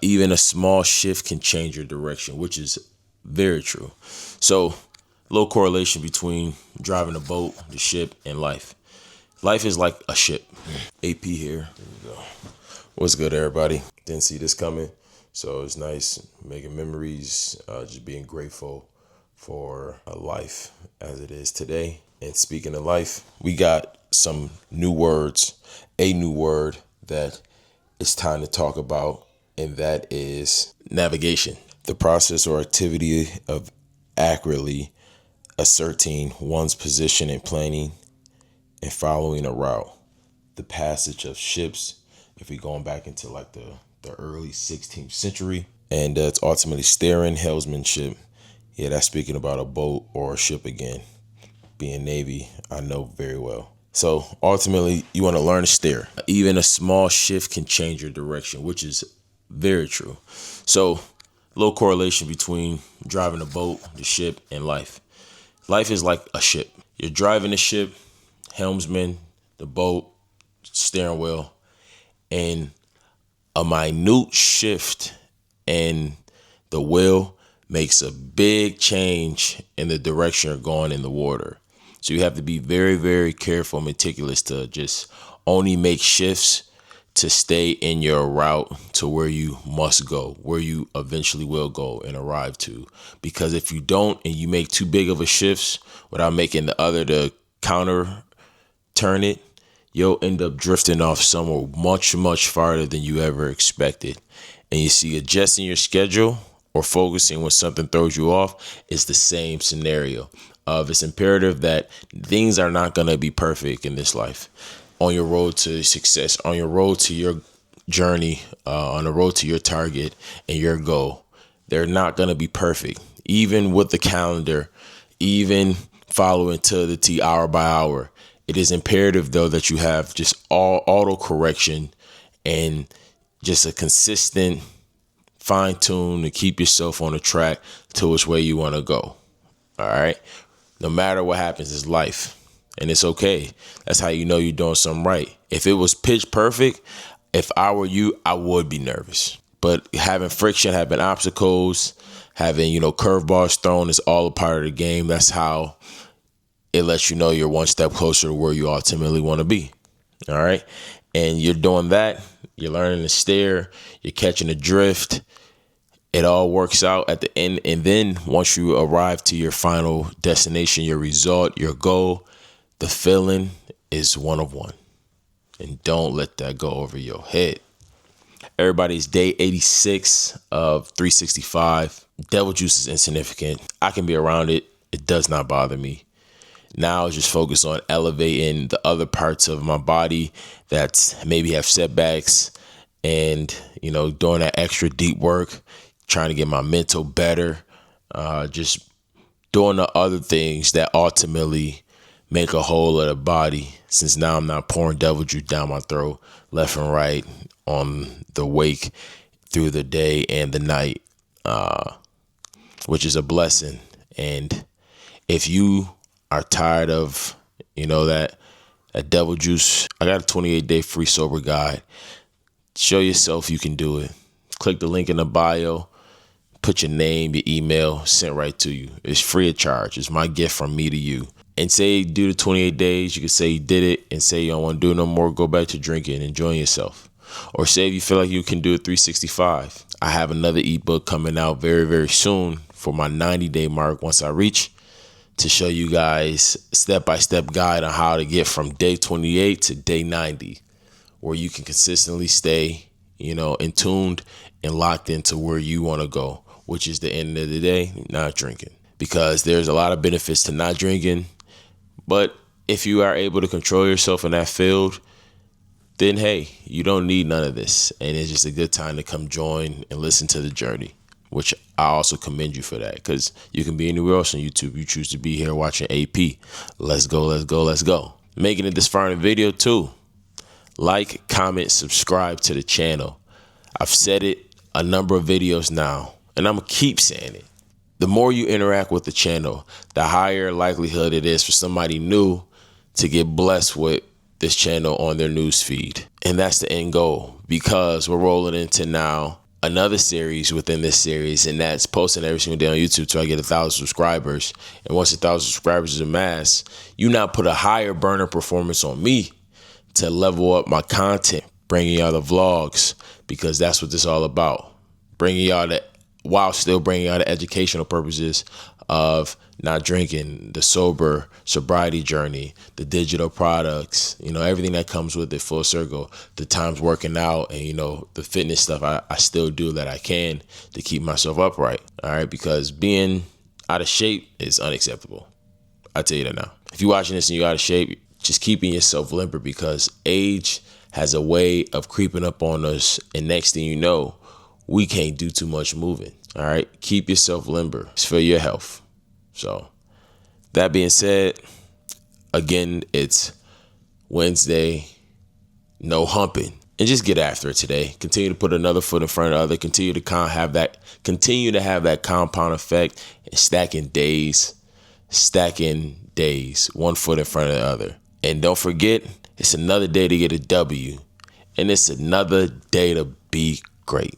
Even a small shift can change your direction, which is very true. So, low correlation between driving a boat, the ship, and life. Life is like a ship. AP here. There we go. What's good, everybody? Didn't see this coming. So it's nice making memories, just being grateful for life as it is today. And speaking of life, we got some new words, a new word that it's time to talk about, and that is navigation. The process or activity of accurately ascertaining one's position and planning and following a route. The passage of ships, if we're going back into like the early 16th century, and it's ultimately steering, helmsmanship. Yeah, that's speaking about a boat or a ship again. Being Navy, I know very well. So ultimately, you want to learn to steer. Even a small shift can change your direction, which is very true. So low correlation between driving a boat, the ship, and life. Life is like a ship. You're driving the ship, helmsman, the boat, steering wheel, and a minute shift in the wheel makes a big change in the direction you're going in the water. So you have to be very, very careful, meticulous to just only make shifts to stay in your route to where you must go, where you eventually will go and arrive to. Because if you don't and you make too big of a shifts without making the other to counter turn it, you'll end up drifting off somewhere much, much farther than you ever expected. And you see, adjusting your schedule or focusing when something throws you off is the same scenario. It's imperative that things are not going to be perfect in this life. On your road to success, on your road to your journey, on the road to your target and your goal, they're not going to be perfect. Even with the calendar, even following to the T hour by hour. It is imperative, though, that you have just all auto correction and just a consistent fine tune to keep yourself on the track to which way you want to go. All right. No matter what happens, it's life and it's OK. That's how you know you're doing something right. If it was pitch perfect, if I were you, I would be nervous. But having friction, having obstacles, having, curveballs thrown is all a part of the game. That's how it lets you know you're one step closer to where you ultimately want to be. All right. And you're doing that. You're learning to steer. You're catching the drift. It all works out at the end. And then once you arrive to your final destination, your result, your goal, the feeling is one of one. And don't let that go over your head. Everybody's day 86 of 365. Devil juice is insignificant. I can be around it. It does not bother me. Now just focus on elevating the other parts of my body that maybe have setbacks and, doing that extra deep work, trying to get my mental better, just doing the other things that ultimately make a whole of the body, since now I'm not pouring devil juice down my throat left and right on the wake through the day and the night, which is a blessing. And if you are tired of, that devil juice, I got a 28-day free sober guide. Show yourself you can do it. Click the link in the bio, put your name, your email, sent right to you. It's free of charge. It's my gift from me to you. And say do the 28 days. You can say you did it and say you don't want to do it no more. Go back to drinking and enjoying yourself. Or say if you feel like you can do it 365. I have another ebook coming out very, very soon for my 90-day mark once I reach, to show you guys step-by-step guide on how to get from day 28 to day 90, where you can consistently stay, in tuned and locked into where you want to go, which is the end of the day, not drinking. Because there's a lot of benefits to not drinking. But if you are able to control yourself in that field, then, hey, you don't need none of this. And it's just a good time to come join and listen to the journey, which I also commend you for that, because you can be anywhere else on YouTube. You choose to be here watching AP. Let's go, let's go, let's go. Making it this far in the video too. Like, comment, subscribe to the channel. I've said it a number of videos now, and I'm going to keep saying it. The more you interact with the channel, the higher likelihood it is for somebody new to get blessed with this channel on their news feed. And that's the end goal, because we're rolling into now another series within this series, and that's posting every single day on YouTube till I get 1,000 subscribers. And once 1,000 subscribers is amassed, you now put a higher burner performance on me to level up my content, bringing y'all the vlogs, because that's what this is all about. Bringing y'all that, while still bringing y'all the educational purposes of not drinking, the sobriety journey, the digital products, everything that comes with it, full circle, the times working out, and, the fitness stuff I still do that I can to keep myself upright. All right. Because being out of shape is unacceptable. I tell you that now. If you're watching this and you're out of shape, just keeping yourself limber, because age has a way of creeping up on us. And next thing you know, we can't do too much moving. All right. Keep yourself limber. It's for your health. So that being said, again, it's Wednesday, no humping, and just get after it today. Continue to put another foot in front of the other. Continue to have that compound effect, and stacking days, one foot in front of the other. And don't forget, it's another day to get a W, and it's another day to be great.